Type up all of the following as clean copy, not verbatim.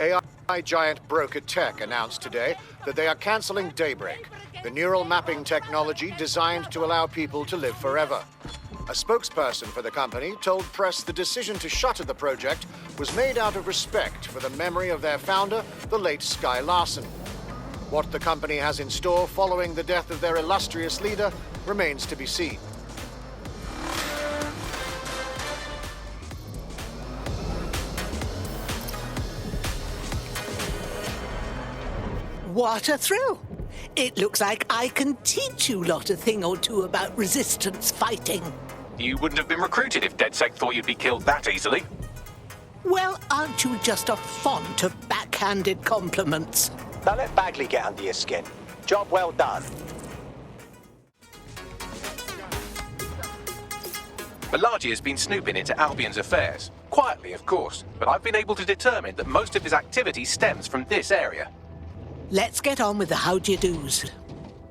AI giant Broker Tech announced today that they are canceling Daybreak, the neural mapping technology designed to allow people to live forever. A spokesperson for the company told press the decision to shutter the project was made out of respect for the memory of their founder, the late Sky Larson. What the company has in store following the death of their illustrious leader remains to be seen. What a thrill! It looks like I can teach you lot a thing or two about resistance fighting. You wouldn't have been recruited if DedSec thought you'd be killed that easily. Well, aren't you just a font of backhanded compliments? Now let Bagley get under your skin. Job well done. Malaji has been snooping into Albion's affairs. Quietly, of course, but I've been able to determine that most of his activity stems from this area. Let's get on with the how-d'ye-dos.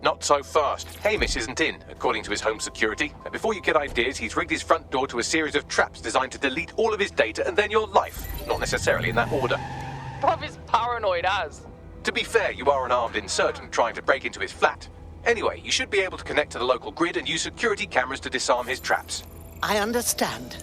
Not so fast. Hamish isn't in, according to his home security. And before you get ideas, he's rigged his front door to a series of traps designed to delete all of his data and then your life. Not necessarily in that order. Bruv is paranoid as. To be fair, you are an armed insurgent trying to break into his flat. Anyway, you should be able to connect to the local grid and use security cameras to disarm his traps. I understand.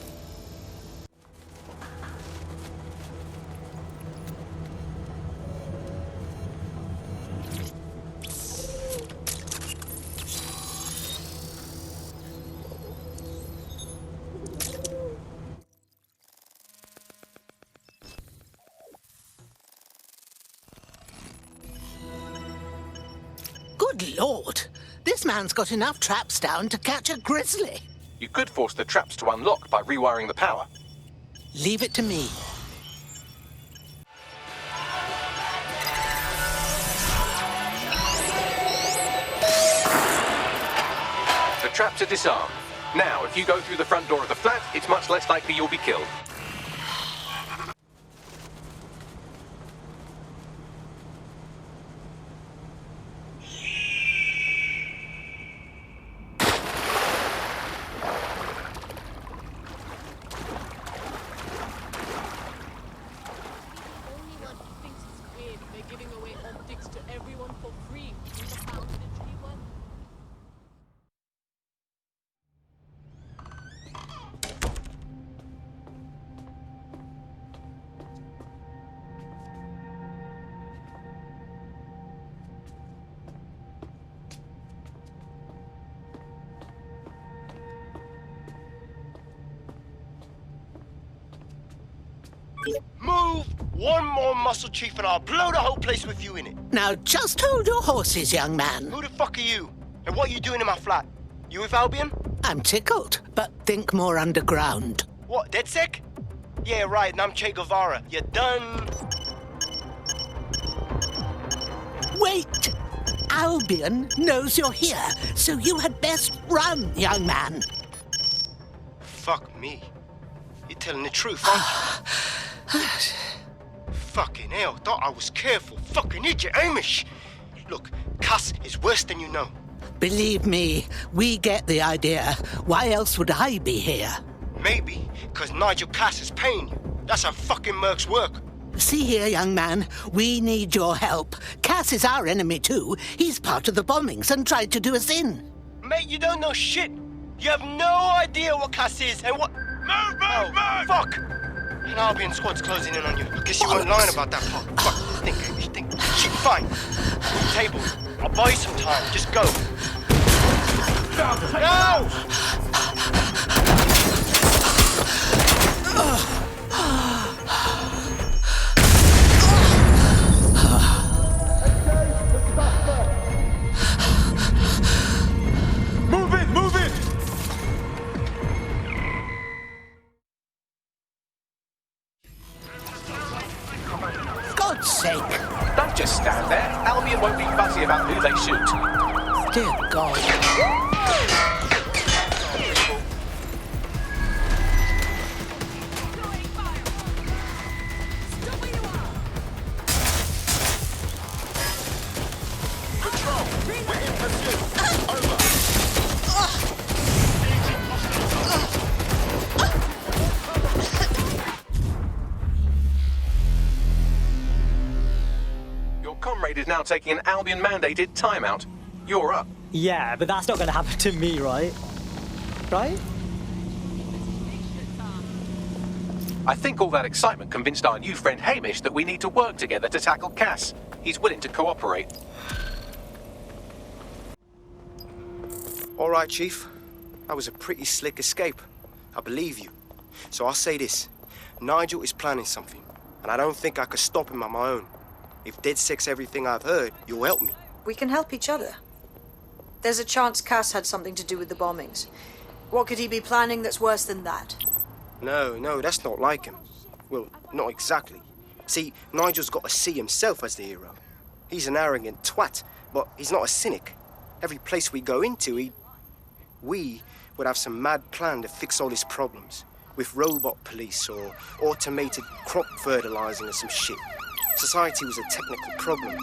Good Lord! This man's got enough traps down to catch a grizzly. You could force the traps to unlock by rewiring the power. Leave it to me. The traps are disarmed. Now, if you go through the front door of the flat, it's much less likely you'll be killed. Move! One more muscle chief and I'll blow the whole place with you in it. Now just hold your horses, young man. Who the fuck are you? And what are you doing in my flat? You with Albion? I'm tickled, but think more underground. What, DedSec? Yeah, right, and I'm Che Guevara. You done? Wait! Albion knows you're here, so you had best run, young man. Fuck me. You're telling the truth, aren't you? Fucking hell, thought I was careful. Fucking idiot, Hamish. Look, Cass is worse than you know. Believe me, we get the idea. Why else would I be here? Maybe, because Nigel Cass is paying you. That's how fucking mercs work. See here, young man, we need your help. Cass is our enemy too. He's part of the bombings and tried to do us in. Mate, you don't know shit. You have no idea what Cass is and what... Move! Fuck! An Albion squad's closing in on you. I guess you weren't lying about that part. Fuck, you think. Shit, fine. Table. I'll buy you some time. Just go. No! Move in! God's sake! Don't just stand there. Albion won't be fussy about who they shoot. Dear God. afraid is now taking an Albion-mandated timeout. You're up. Yeah, but that's not going to happen to me, right? Right? I think all that excitement convinced our new friend Hamish that we need to work together to tackle Cass. He's willing to cooperate. All right, Chief. That was a pretty slick escape. I believe you. So I'll say this. Nigel is planning something, and I don't think I could stop him on my own. If DedSec's everything I've heard, you'll help me. We can help each other. There's a chance Cass had something to do with the bombings. What could he be planning that's worse than that? No, that's not like him. Well, not exactly. See, Nigel's got to see himself as the hero. He's an arrogant twat, but he's not a cynic. Every place we go into, we would have some mad plan to fix all his problems. With robot police or automated crop fertilizing or some shit. Society was a technical problem,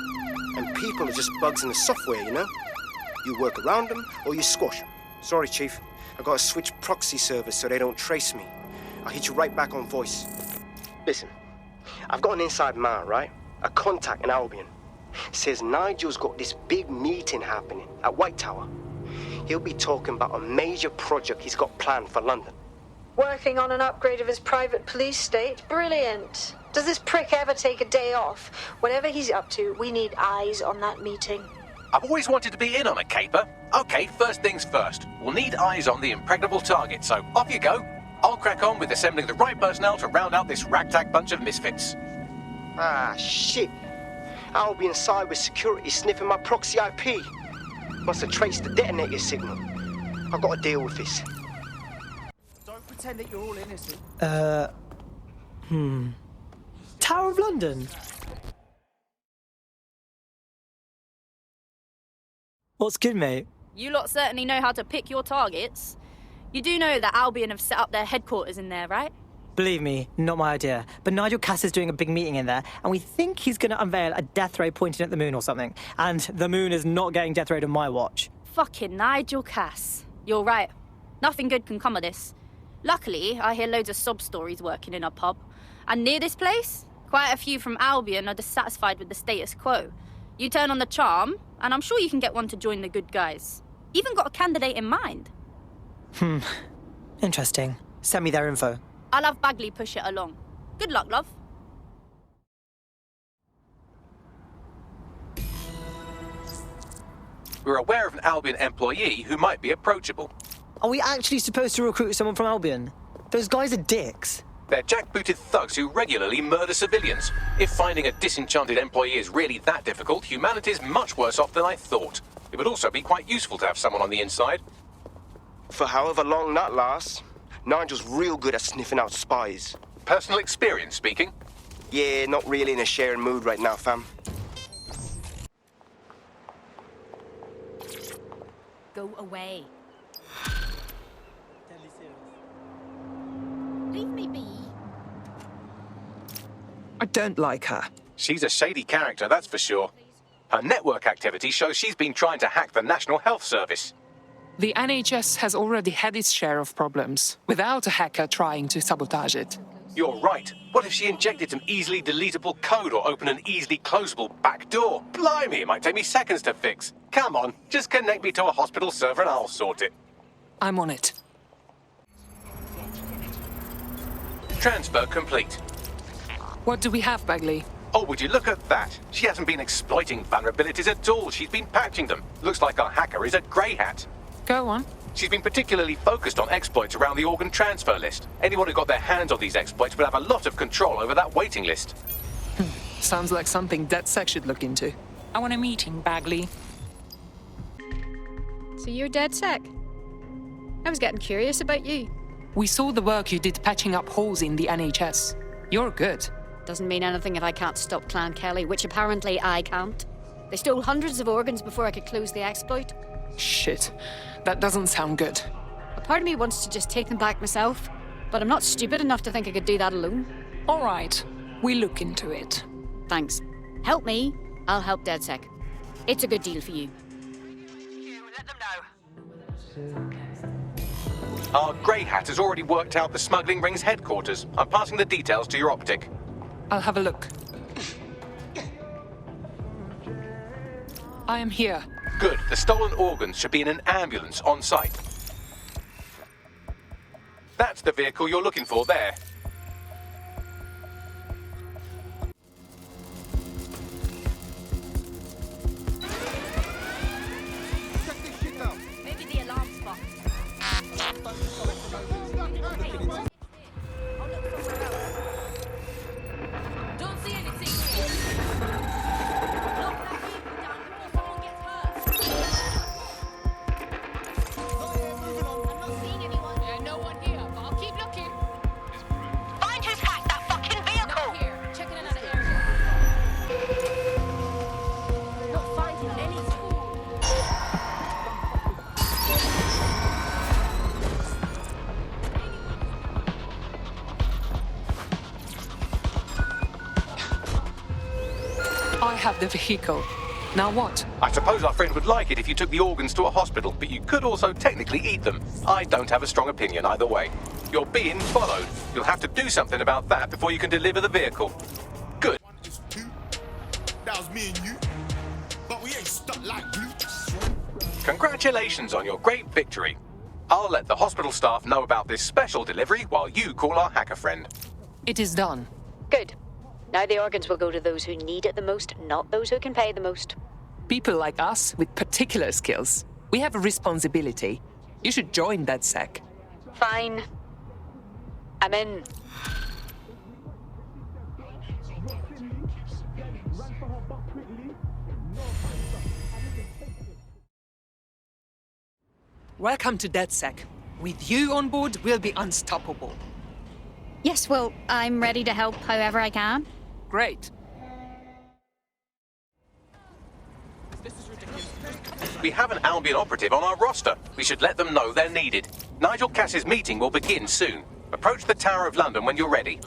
and people are just bugs in the software, you know? You work around them or you squash them. Sorry, Chief. I gotta switch proxy servers so they don't trace me. I'll hit you right back on voice. Listen, I've got an inside man, right? A contact in Albion. Says Nigel's got this big meeting happening at White Tower. He'll be talking about a major project he's got planned for London. Working on an upgrade of his private police state? Brilliant. Does this prick ever take a day off? Whatever he's up to, we need eyes on that meeting. I've always wanted to be in on a caper. Okay, first things first. We'll need eyes on the impregnable target, so off you go. I'll crack on with assembling the right personnel to round out this ragtag bunch of misfits. Ah, shit. Albion cyber security sniffing my proxy IP. Must have traced the detonator signal. I've got to deal with this. Don't pretend that you're all innocent. Tower of London? What's good, mate? You lot certainly know how to pick your targets. You do know that Albion have set up their headquarters in there, right? Believe me, not my idea. But Nigel Cass is doing a big meeting in there, and we think he's going to unveil a death ray pointing at the moon or something. And the moon is not getting death rayed on my watch. Fucking Nigel Cass. You're right. Nothing good can come of this. Luckily, I hear loads of sob stories working in a pub. And near this place, quite a few from Albion are dissatisfied with the status quo. You turn on the charm, and I'm sure you can get one to join the good guys. Even got a candidate in mind. Interesting. Send me their info. I'll have Bagley push it along. Good luck, love. We're aware of an Albion employee who might be approachable. Are we actually supposed to recruit someone from Albion? Those guys are dicks. They're jackbooted thugs who regularly murder civilians. If finding a disenchanted employee is really that difficult, humanity's much worse off than I thought. It would also be quite useful to have someone on the inside. For however long that lasts, Nigel's real good at sniffing out spies. Personal experience speaking? Yeah, not really in a sharing mood right now, fam. Go away. Leave me be. I don't like her. She's a shady character, that's for sure. Her network activity shows she's been trying to hack the National Health Service. The NHS has already had its share of problems, without a hacker trying to sabotage it. You're right. What if she injected some easily deletable code or opened an easily closable back door? Blimey, it might take me seconds to fix. Come on, just connect me to a hospital server and I'll sort it. I'm on it. Transfer complete. What do we have, Bagley? Oh, would you look at that? She hasn't been exploiting vulnerabilities at all. She's been patching them. Looks like our hacker is a grey hat. Go on. She's been particularly focused on exploits around the organ transfer list. Anyone who got their hands on these exploits will have a lot of control over that waiting list. Sounds like something DedSec should look into. I want a meeting, Bagley. So you're DedSec? I was getting curious about you. We saw the work you did patching up holes in the NHS. You're good. Doesn't mean anything if I can't stop Clan Kelly, which apparently I can't. They stole hundreds of organs before I could close the exploit. Shit. That doesn't sound good. A part of me wants to just take them back myself, but I'm not stupid enough to think I could do that alone. All right. We look into it. Thanks. Help me, I'll help DedSec. It's a good deal for you. Let them know. Our grey hat has already worked out the smuggling ring's headquarters. I'm passing the details to your optic. I'll have a look. I am here. Good. The stolen organs should be in an ambulance on site. That's the vehicle you're looking for there. Maybe the alarm spot. Don't see anything here. Look that vehicle down before someone gets hurt. I'm not seeing anyone. Yeah, no one here, but I'll keep looking. Find who's hacked that fucking vehicle! Not here. Checking another area. Not finding any tool. I have the vehicle. Now what? I suppose our friend would like it if you took the organs to a hospital, but you could also technically eat them. I don't have a strong opinion either way. You're being followed. You'll have to do something about that before you can deliver the vehicle. Good. That was me and you. But we ain't stuck like glue. Congratulations on your great victory. I'll let the hospital staff know about this special delivery while you call our hacker friend. It is done. Good. Now the organs will go to those who need it the most, not those who can pay the most. People like us with particular skills. We have a responsibility. You should join DedSec. Fine. I'm in. Welcome to DedSec. With you on board, we'll be unstoppable. Yes, well, I'm ready to help however I can. Great. We have an Albion operative on our roster. We should let them know they're needed. Nigel Cass's meeting will begin soon. Approach the Tower of London when you're ready.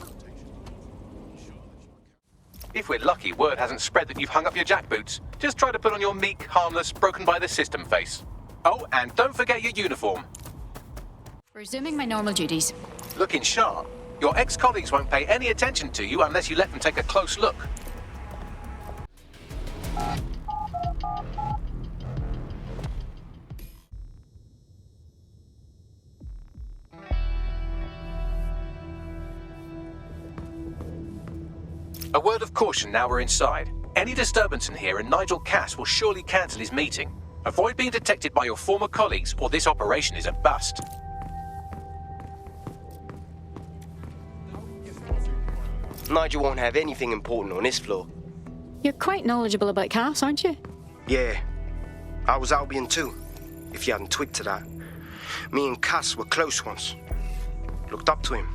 If we're lucky, word hasn't spread that you've hung up your jackboots. Just try to put on your meek, harmless, broken by the system face. Oh, and don't forget your uniform. Resuming my normal duties. Looking sharp. Your ex-colleagues won't pay any attention to you unless you let them take a close look. A word of caution now we're inside. Any disturbance in here and Nigel Cass will surely cancel his meeting. Avoid being detected by your former colleagues or this operation is a bust. Nigel won't have anything important on this floor. You're quite knowledgeable about Cass, aren't you? Yeah. I was Albion too, if you hadn't twigged to that. Me and Cass were close once. Looked up to him.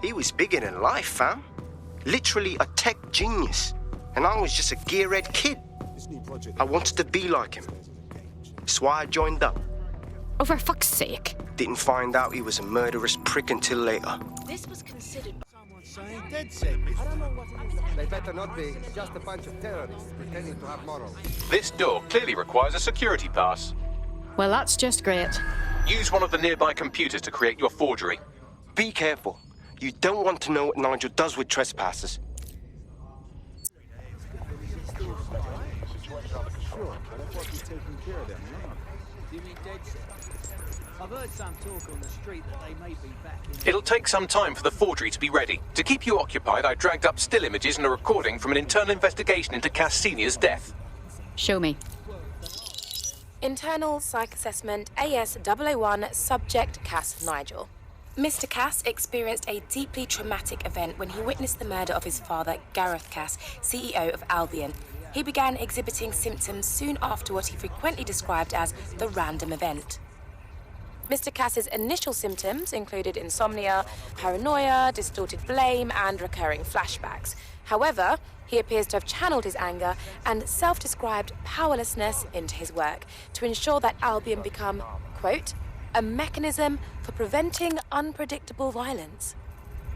He was bigger than life, fam. Literally a tech genius. And I was just a gearhead kid. I wanted to be like him. That's why I joined up. Oh, for fuck's sake. Didn't find out he was a murderous prick until later. This was considered. Someone's saying DedSec. I don't know what it is. They better not be. Just a bunch of terrorists pretending to have morals. This door clearly requires a security pass. Well, that's just great. Use one of the nearby computers to create your forgery. Be careful. You don't want to know what Nigel does with trespassers. I've heard some talk on the street that they may be back in... It'll take some time for the forgery to be ready. To keep you occupied, I dragged up still images and a recording from an internal investigation into Cass Sr.'s death. Show me. Internal Psych Assessment AS001 Subject Cass Nigel. Mr. Cass experienced a deeply traumatic event when he witnessed the murder of his father, Gareth Cass, CEO of Albion. He began exhibiting symptoms soon after what he frequently described as the random event. Mr. Cass's initial symptoms included insomnia, paranoia, distorted blame, and recurring flashbacks. However, he appears to have channeled his anger and self-described powerlessness into his work to ensure that Albion become, quote, a mechanism for preventing unpredictable violence.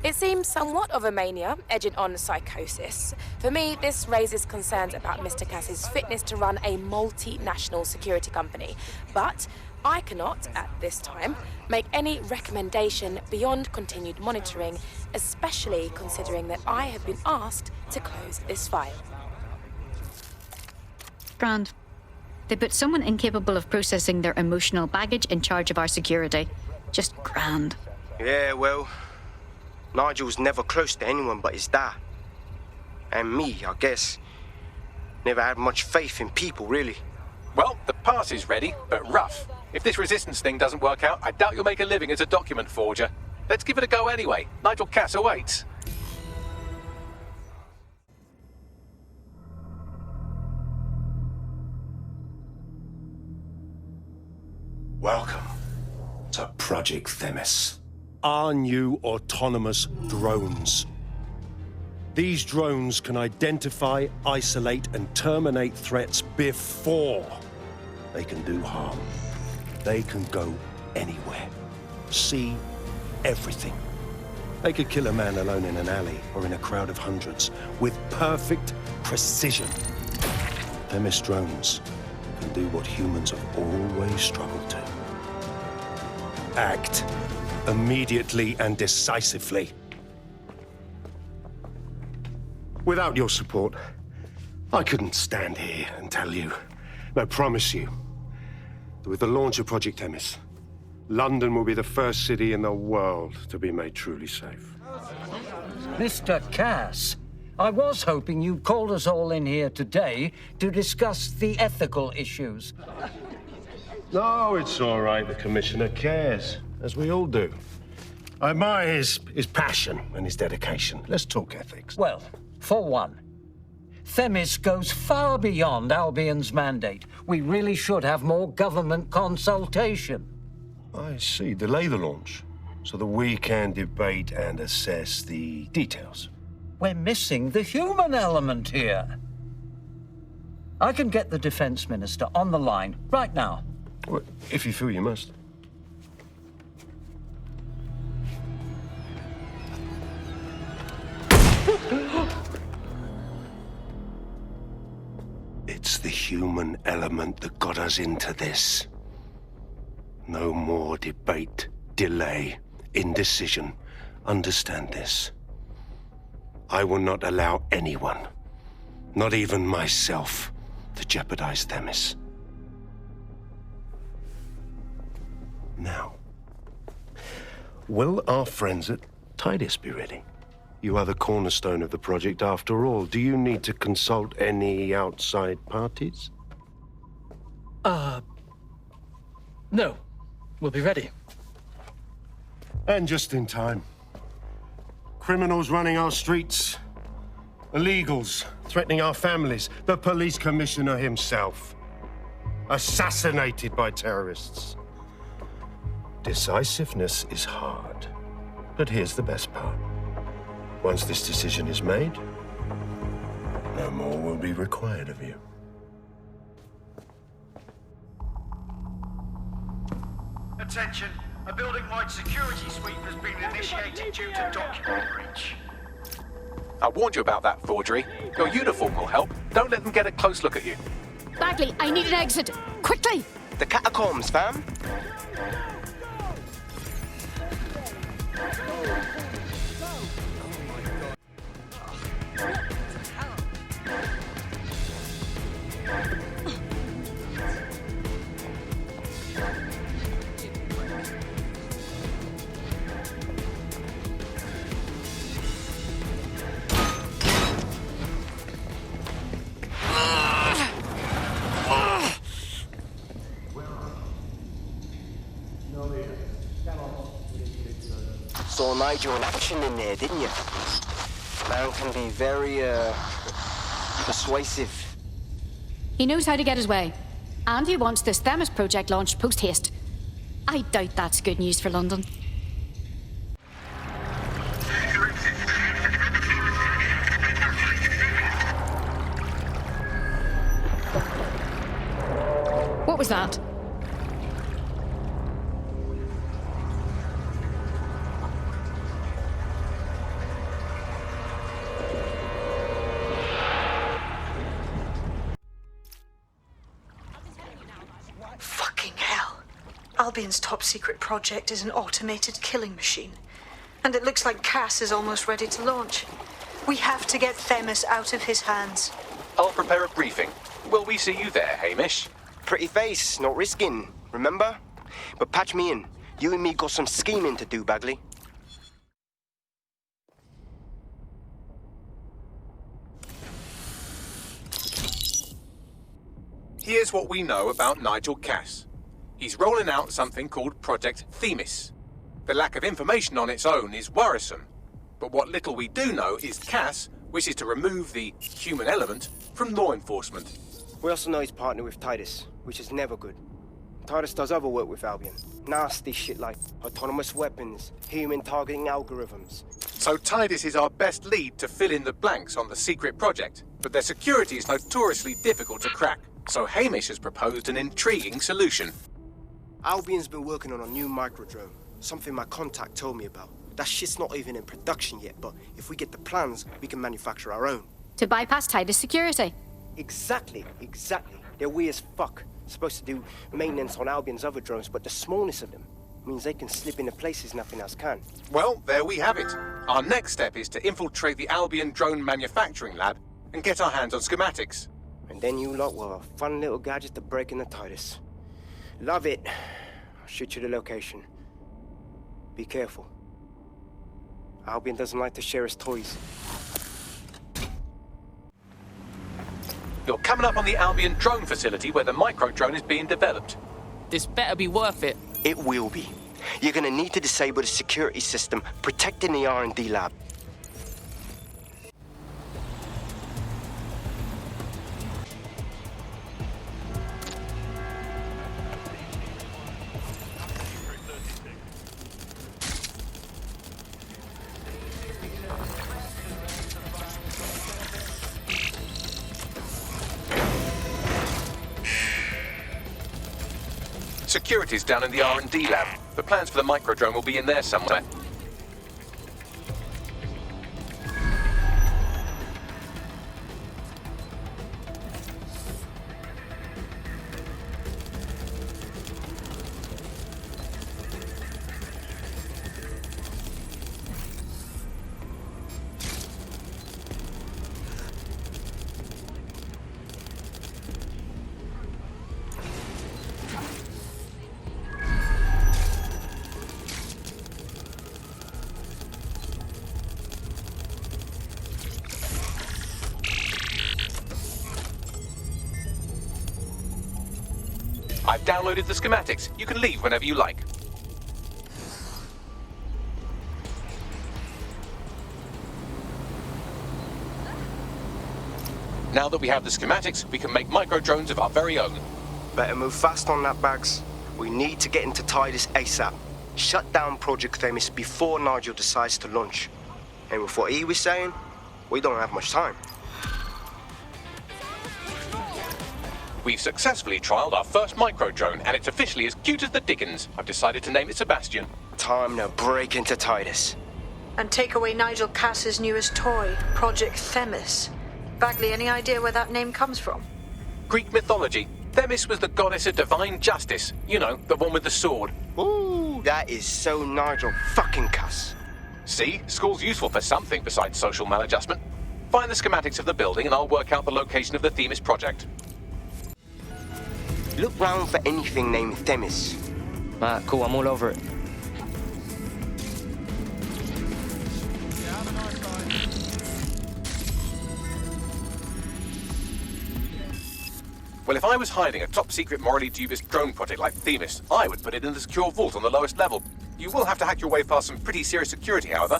It seems somewhat of a mania, edging on psychosis. For me, this raises concerns about Mr. Cass's fitness to run a multinational security company. But I cannot, at this time, make any recommendation beyond continued monitoring, especially considering that I have been asked to close this file. Grand. They put someone incapable of processing their emotional baggage in charge of our security. Just grand. Yeah, well, Nigel's never close to anyone but his dad. And me, I guess. Never had much faith in people, really. Well, the pass is ready, but rough. If this resistance thing doesn't work out, I doubt you'll make a living as a document forger. Let's give it a go anyway. Nigel Cass awaits. Welcome to Project Themis. Our new autonomous drones. These drones can identify, isolate, and terminate threats before they can do harm. They can go anywhere, see everything. They could kill a man alone in an alley or in a crowd of hundreds with perfect precision. Themis drones can do what humans have always struggled to. Act immediately and decisively. Without your support, I couldn't stand here and tell you, I promise you, that with the launch of Project Themis, London will be the first city in the world to be made truly safe. Mr. Cass, I was hoping you'd called us all in here today to discuss the ethical issues. No, it's all right. The Commissioner cares, as we all do. I admire his passion and his dedication. Let's talk ethics. Well, for one, Themis goes far beyond Albion's mandate. We really should have more government consultation. I see. Delay the launch so that we can debate and assess the details. We're missing the human element here. I can get the Defense Minister on the line right now. Well, if you feel you must. It's the human element that got us into this. No more debate, delay, indecision. Understand this. I will not allow anyone, not even myself, to jeopardize Themis. Now, will our friends at Titus be ready? You are the cornerstone of the project after all. Do you need to consult any outside parties? No. We'll be ready. And just in time. Criminals running our streets. Illegals threatening our families. The police commissioner himself. Assassinated by terrorists. Decisiveness is hard. But here's the best part. Once this decision is made, no more will be required of you. Attention, a building-wide security sweep has been initiated due to document breach. I warned you about that forgery. Your uniform will help. Don't let them get a close look at you. Bagley, I need an exit. Quickly! The catacombs, fam. Saw Nigel in action in there, didn't you? Man can be very, persuasive. He knows how to get his way. And he wants this Themis project launched post-haste. I doubt that's good news for London. What was that? Fucking hell. Albion's top-secret project is an automated killing machine. And it looks like Cass is almost ready to launch. We have to get Themis out of his hands. I'll prepare a briefing. Will we see you there, Hamish? Pretty face, not risking, remember? But patch me in. You and me got some scheming to do, Bagley. Here's what we know about Nigel Cass. He's rolling out something called Project Themis. The lack of information on its own is worrisome, but what little we do know is Cass wishes to remove the human element from law enforcement. We also know he's partnered with Titus, which is never good. Titus does other work with Albion. Nasty shit like autonomous weapons, human targeting algorithms. So Titus is our best lead to fill in the blanks on the secret project, but their security is notoriously difficult to crack. So Hamish has proposed an intriguing solution. Albion's been working on a new microdrone, something my contact told me about. That shit's not even in production yet, but if we get the plans, we can manufacture our own. To bypass Titus security. Exactly. They're weird as fuck. Supposed to do maintenance on Albion's other drones, but the smallness of them means they can slip into places nothing else can. Well, there we have it. Our next step is to infiltrate the Albion drone manufacturing lab and get our hands on schematics. And then you lot will have a fun little gadget to break in the Titus. Love it. I'll shoot you the location. Be careful. Albion doesn't like to share his toys. You're coming up on the Albion drone facility where the micro-drone is being developed. This better be worth it. It will be. You're gonna need to disable the security system protecting the R&D lab. Security's down in the R&D lab. The plans for the microdrone will be in there somewhere. I've downloaded the schematics. You can leave whenever you like. Now that we have the schematics, we can make micro-drones of our very own. Better move fast on that, Bags. We need to get into Titus ASAP. Shut down Project Themis before Nigel decides to launch. And with what he was saying, we don't have much time. We've successfully trialed our first micro-drone, and it's officially as cute as the dickens. I've decided to name it Sebastian. Time to break into Titus. And take away Nigel Cass's newest toy, Project Themis. Bagley, any idea where that name comes from? Greek mythology. Themis was the goddess of divine justice. You know, the one with the sword. Ooh, that is so Nigel fucking Cass. See? School's useful for something besides social maladjustment. Find the schematics of the building and I'll work out the location of the Themis project. Look round for anything named Themis. Cool, I'm all over it. Well, if I was hiding a top-secret, morally dubious drone project like Themis, I would put it in the secure vault on the lowest level. You will have to hack your way past some pretty serious security, however.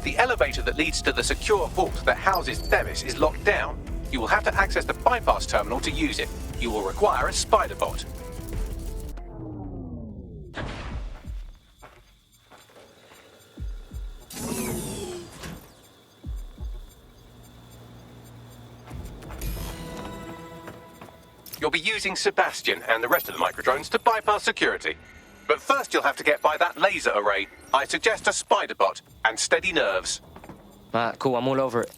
The elevator that leads to the secure vault that houses Themis is locked down. You will have to access the bypass terminal to use it. You will require a spider bot. You'll be using Sebastian and the rest of the microdrones to bypass security. But first you'll have to get by that laser array. I suggest a spider bot and steady nerves. Cool, I'm all over it.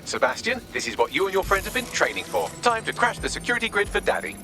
Sebastian, this is what you and your friends have been training for. Time to crash the security grid for Daddy.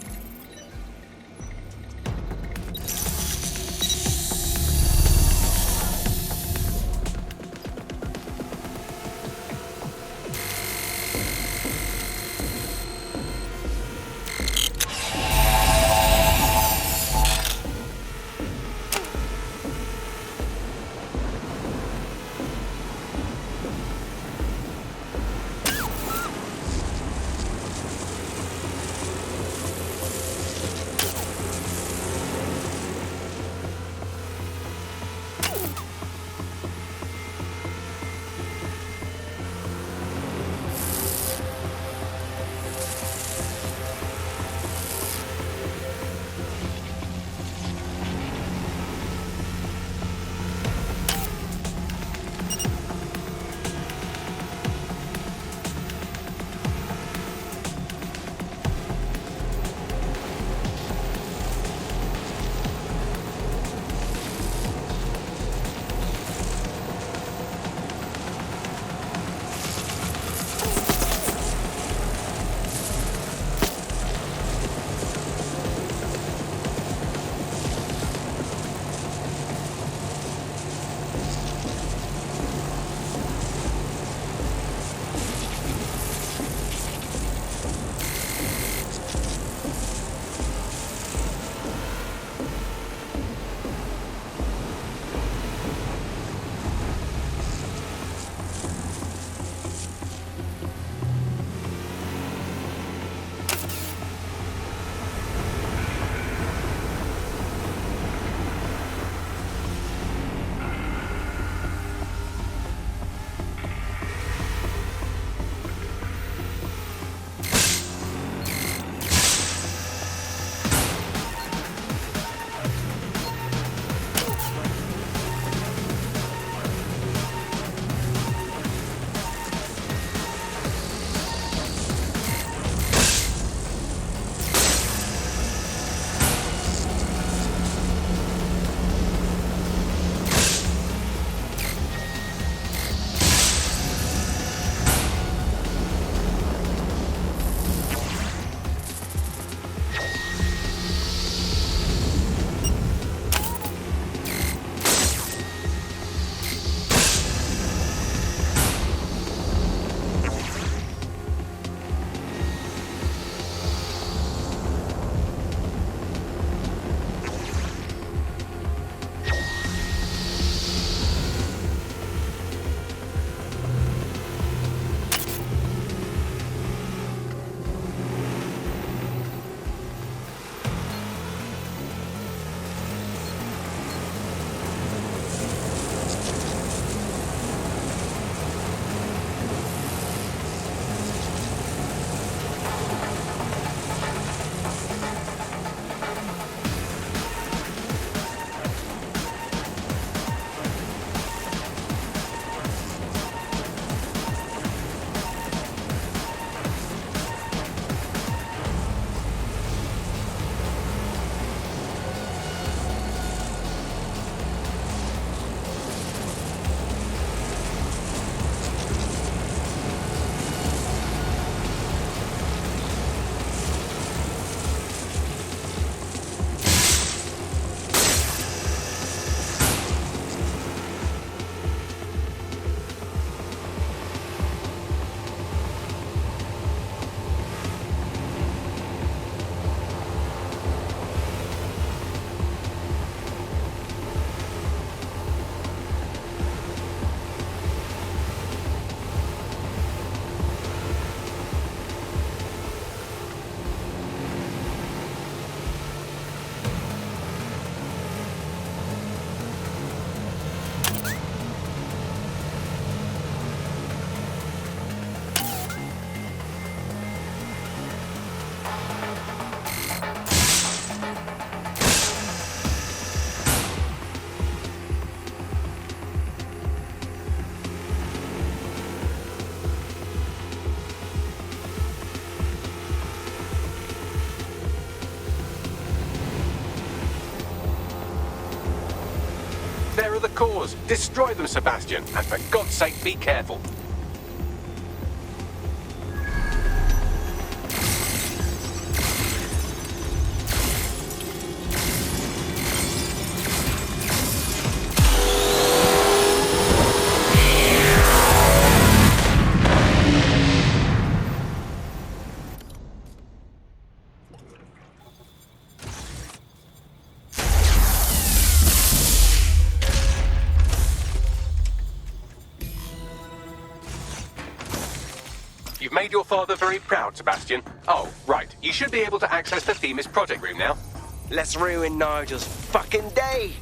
There are the cores. Destroy them, Sebastian. And for God's sake, be careful. made your father very proud, Sebastian. Oh, right. You should be able to access the Themis project room now. Let's ruin Nigel's fucking day.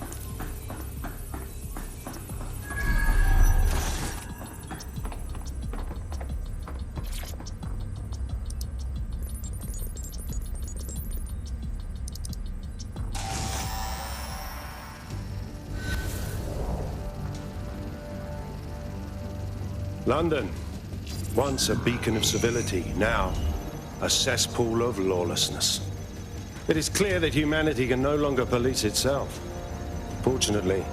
London, once a beacon of civility, now a cesspool of lawlessness. It is clear that humanity can no longer police itself. Fortunately,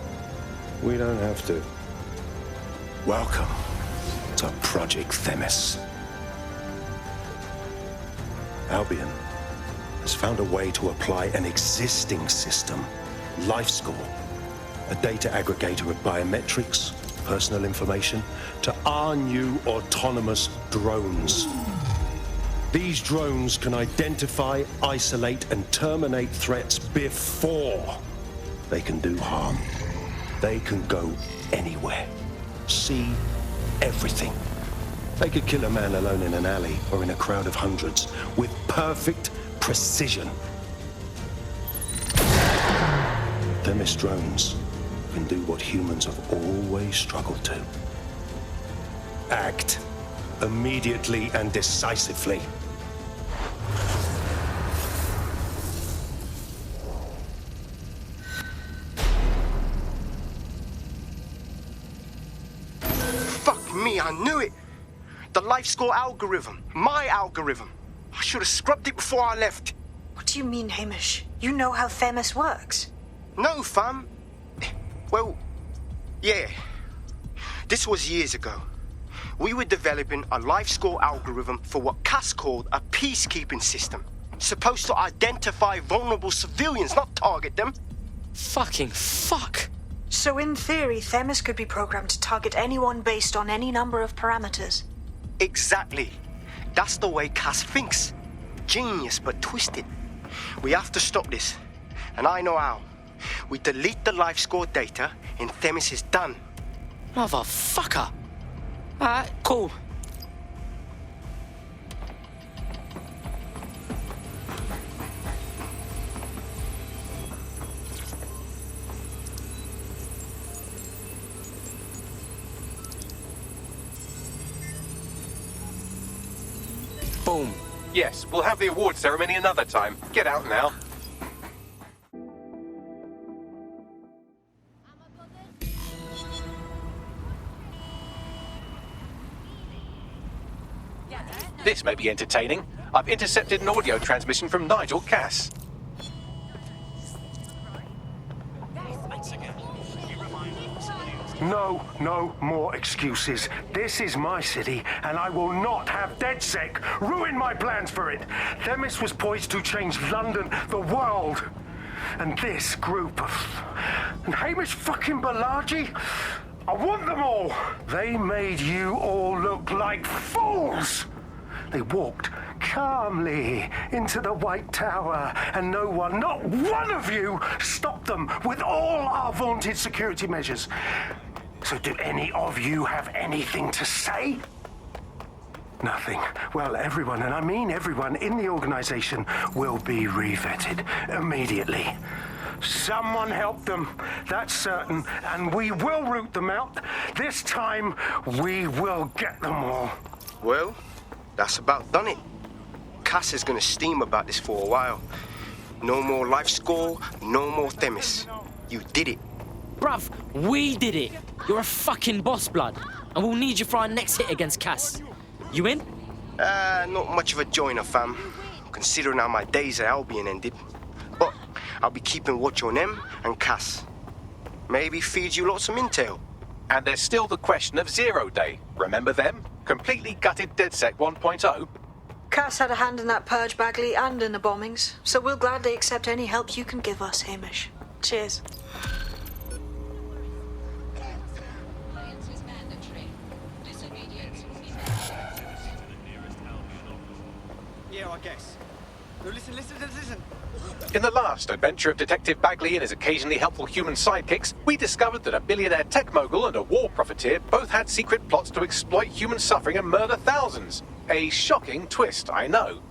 we don't have to. Welcome to Project Themis. Albion has found a way to apply an existing system, LifeScore, a data aggregator of biometrics, personal information, to our new autonomous drones. These drones can identify, isolate, and terminate threats before they can do harm. They can go anywhere, see everything. They could kill a man alone in an alley or in a crowd of hundreds with perfect precision. Themis drones can do what humans have always struggled to. Act immediately and decisively. Fuck me, I knew it. The LifeScore algorithm. My algorithm. I should have scrubbed it before I left. What do you mean, Hamish? You know how Themis works. No, fam. Well, yeah. This was years ago. We were developing a LifeScore algorithm for what Cass called a peacekeeping system. Supposed to identify vulnerable civilians, not target them. Fucking fuck. So in theory, Themis could be programmed to target anyone based on any number of parameters. Exactly. That's the way Cass thinks. Genius, but twisted. We have to stop this. And I know how. We delete the LifeScore data, and Themis is done. Motherfucker. Alright, cool. Boom. Yes, we'll have the award ceremony another time. Get out now. This may be entertaining. I've intercepted an audio transmission from Nigel Cass. No more excuses. This is my city, and I will not have DedSec ruin my plans for it. Themis was poised to change London, the world. And this group of... And Hamish fucking Balaji? I want them all. They made you all look like fools. They walked calmly into the White Tower, and no one, not one of you, stopped them with all our vaunted security measures. So do any of you have anything to say? Nothing. Well, everyone, and I mean everyone in the organization, will be re-vetted immediately. Someone help them, that's certain, and we will root them out. This time, we will get them all. Well, that's about done it. Cass is gonna steam about this for a while. No more LifeScore, no more Themis. You did it. Bruv, we did it. You're a fucking boss, blood. And we'll need you for our next hit against Cass. You in? Not much of a joiner, fam. Considering how my days at Albion ended. But I'll be keeping watch on them and Cass. Maybe feed you lots of intel. And there's still the question of Zero Day. Remember them? Completely gutted DedSec 1.0. Cass had a hand in that purge, Bagley, and in the bombings, so we'll gladly accept any help you can give us, Hamish. Cheers. Yeah, I guess. No, listen. In the last adventure of Detective Bagley and his occasionally helpful human sidekicks, we discovered that a billionaire tech mogul and a war profiteer both had secret plots to exploit human suffering and murder thousands. A shocking twist, I know.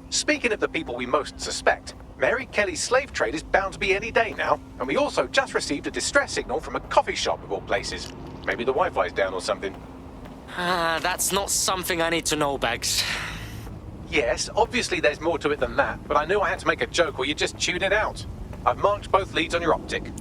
Speaking of the people we most suspect, Mary Kelly's slave trade is bound to be any day now, and we also just received a distress signal from a coffee shop of all places. Maybe the Wi-Fi's down or something. That's not something I need to know, Bags. Yes, obviously there's more to it than that, but I knew I had to make a joke or you'd just tune it out. I've marked both leads on your optic.